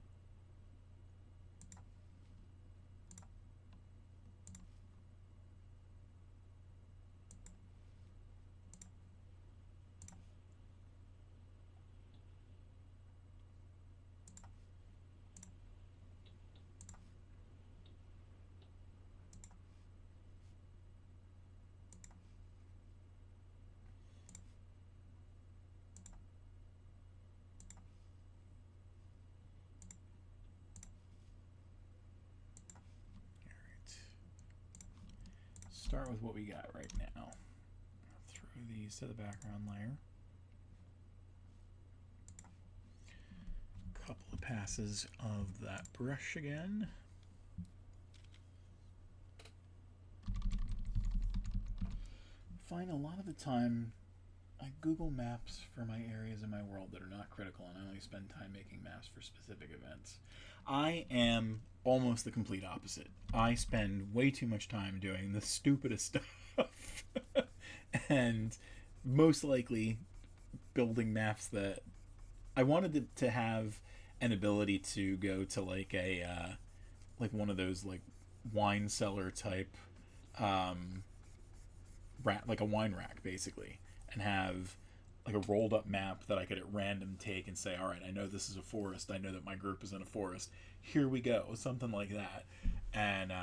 Start with what we got right now. Throw these to the background layer. passes of that brush again. Find a lot of the time I Google maps for my areas in my world that are not critical, and I only spend time making maps for specific events. I am almost the complete opposite. I spend way too much time doing the stupidest stuff and most likely building maps that I wanted to have an ability to go to like a like one of those like wine cellar type like a wine rack basically, and have like a rolled up map that I could at random take and say, all right, I know this is a forest, I know that my group is in a forest, here we go, something like that. And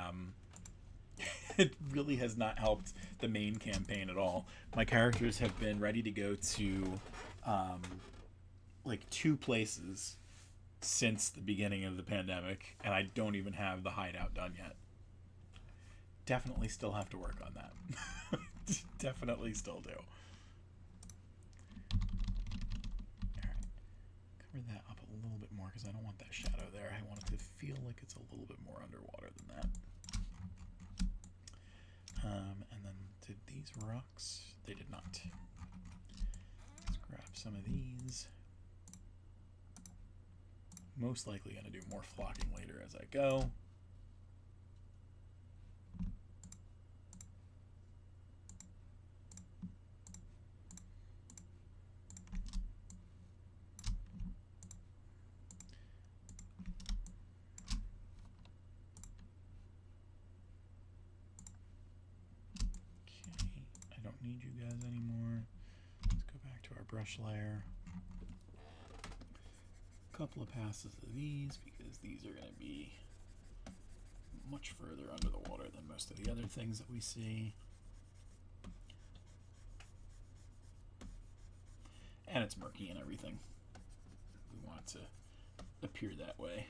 it really has not helped the main campaign at all. My characters have been ready to go to like 2 places since the beginning of the pandemic, and I don't even have the hideout done yet. Definitely still have to work on that. Definitely still do. Alright. Cover that up a little bit more because I don't want that shadow there. I want it to feel like it's a little bit more underwater than that. And then did these rocks? They did not. Let's grab some of these. Most likely going to do more flocking later as I go. Need you guys anymore. Let's go back to our brush layer. A couple of passes of these because these are going to be much further under the water than most of the other things that we see. And it's murky and everything. We want it to appear that way.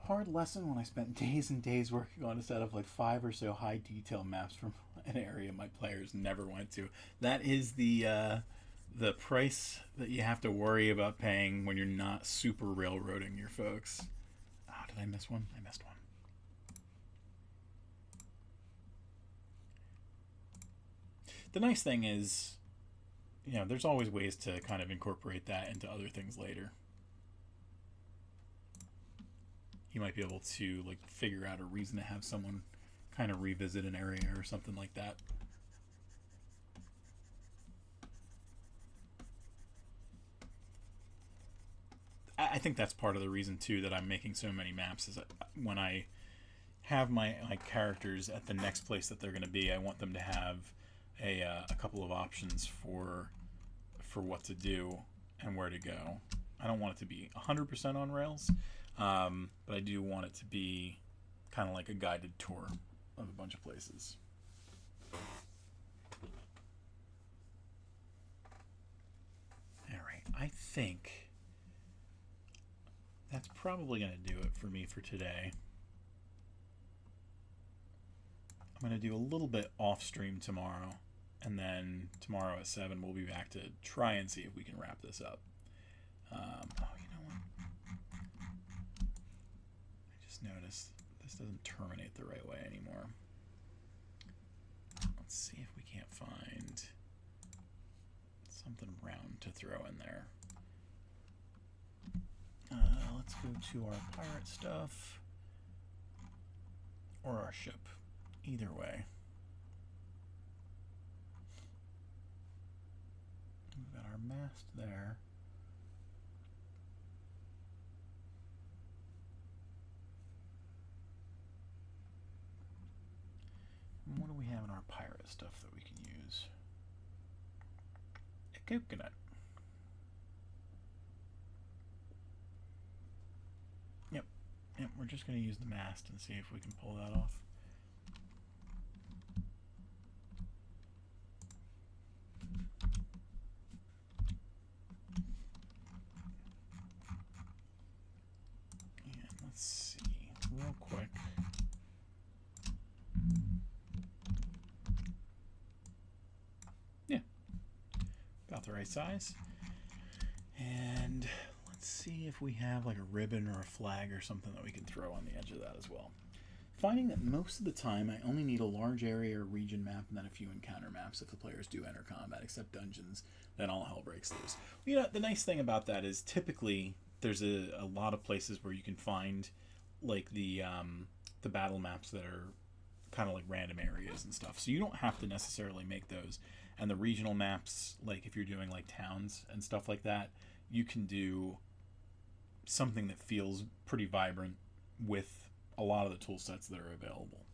Hard lesson when I spent days and days working on a set of like 5 or so high detail maps from an area my players never went to. That is the price that you have to worry about paying when you're not super railroading your folks. Ah, did I miss one? I missed one. The nice thing is, you know, there's always ways to kind of incorporate that into other things later. You might be able to like figure out a reason to have someone kind of revisit an area or something like that. I think that's part of the reason too that I'm making so many maps is that when I have my characters at the next place that they're going to be, I want them to have a couple of options for what to do and where to go. I don't want it to be 100% on rails. But I do want it to be kind of like a guided tour of a bunch of places. Alright, I think that's probably going to do it for me for today. I'm going to do a little bit off stream tomorrow, and then tomorrow at 7 we'll be back to try and see if we can wrap this up. Notice this doesn't terminate the right way anymore. Let's see if we can't find something round to throw in there. Let's go to our pirate stuff or our ship. Either way. We've got our mast there. What do we have in our pirate stuff that we can use? A coconut. Yep, we're just going to use the mast and see if we can pull that off. about the right size. And let's see if we have like a ribbon or a flag or something that we can throw on the edge of that as well. Finding that most of the time I only need a large area or region map and then a few encounter maps if the players do enter combat, except dungeons, then all hell breaks loose. You know, the nice thing about that is typically there's a lot of places where you can find like the battle maps that are kind of like random areas and stuff. So you don't have to necessarily make those. And the regional maps, like if you're doing like towns and stuff like that, you can do something that feels pretty vibrant with a lot of the tool sets that are available.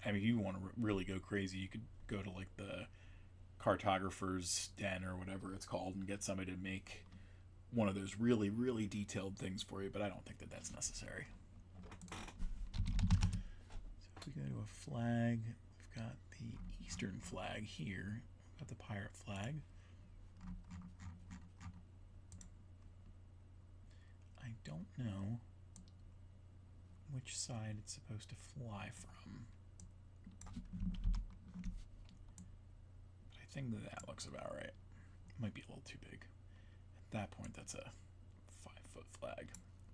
I mean, if you want to really go crazy, you could go to like the cartographer's den or whatever it's called and get somebody to make one of those really, really detailed things for you, but I don't think that that's necessary. So if we go to a flag, we've got the Eastern flag here. We've got the pirate flag. I don't know which side it's supposed to fly from. But I think that looks about right. Might be a little too big. At that point, that's a 5-foot flag.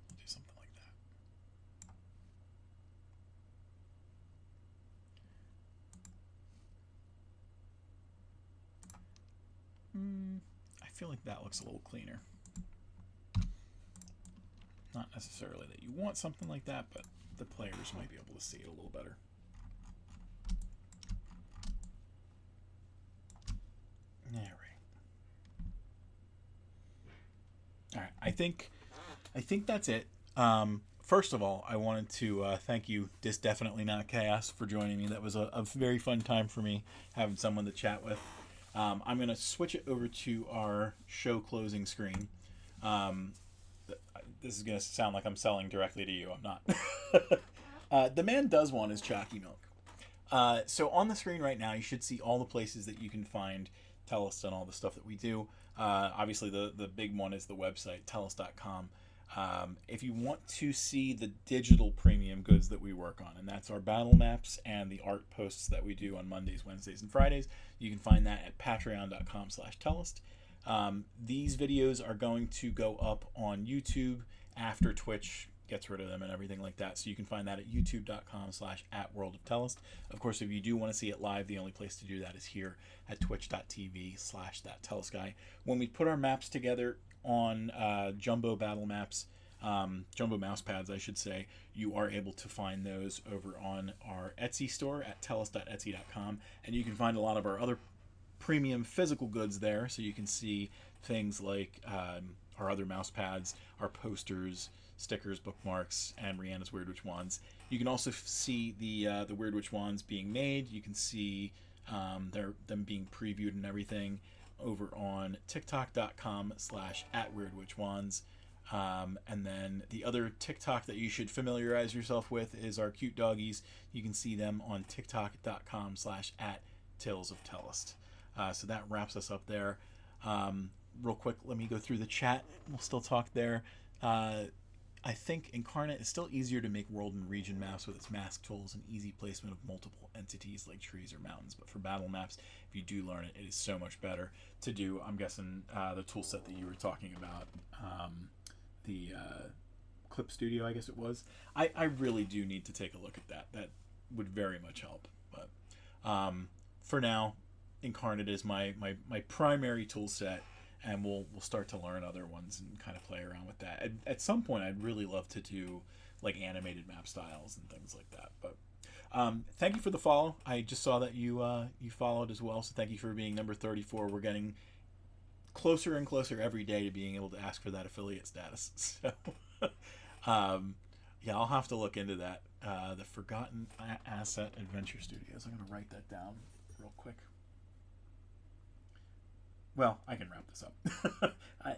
We'll do something like that. I feel like that looks a little cleaner. Not necessarily that you want something like that, but the players might be able to see it a little better. All right. I think that's it. First of all, I wanted to thank you, This Definitely Not Chaos, for joining me. That was a very fun time for me, having someone to chat with. I'm going to switch it over to our show closing screen. This is going to sound like I'm selling directly to you. I'm not. The man does want his chalky milk. So on the screen right now, you should see all the places that you can find Tellest and all the stuff that we do. Obviously, the big one is the website, Tellest.com. If you want to see the digital premium goods that we work on, and that's our battle maps and the art posts that we do on Mondays, Wednesdays, and Fridays, you can find that at patreon.com/Tellest. These videos are going to go up on YouTube after Twitch gets rid of them and everything like that. So you can find that at youtube.com/@worldoftellest. Of course, if you do want to see it live, the only place to do that is here at twitch.tv/thattellestguy. When we put our maps together on jumbo battle maps, jumbo mouse pads, I should say, you are able to find those over on our Etsy store at tellest.etsy.com. And you can find a lot of our other premium physical goods there, so you can see things like our other mouse pads, our posters, stickers, bookmarks, and Rihanna's Weird Witch wands. You can also see the Weird Witch wands being made. You can see them being previewed and everything over on tiktok.com/@weirdwitchwands. And then the other TikTok that you should familiarize yourself with is our cute doggies. You can see them on tiktok.com/@talesofTellest. So that wraps us up there. Real quick, let me go through the chat. We'll still talk there. I think Inkarnate is still easier to make world and region maps with its mask tools and easy placement of multiple entities like trees or mountains. But for battle maps, if you do learn it, it is so much better to do. I'm guessing the tool set that you were talking about, the Clip Studio, I guess it was. I really do need to take a look at that. That would very much help. But for now, Inkarnate is my primary tool set. And we'll start to learn other ones and kind of play around with that. At some point, I'd really love to do like animated map styles and things like that. But thank you for the follow. I just saw that you followed as well, so thank you for being number 34. We're getting closer and closer every day to being able to ask for that affiliate status. So yeah, I'll have to look into that. The Forgotten Asset Adventure Studios. I'm going to write that down real quick. Well, I can wrap this up.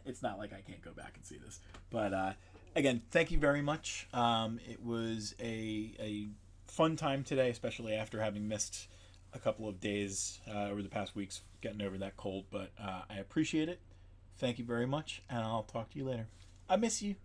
It's not like I can't go back and see this. But again, thank you very much. It was a fun time today, especially after having missed a couple of days over the past weeks getting over that cold. But I appreciate it. Thank you very much, and I'll talk to you later. I miss you.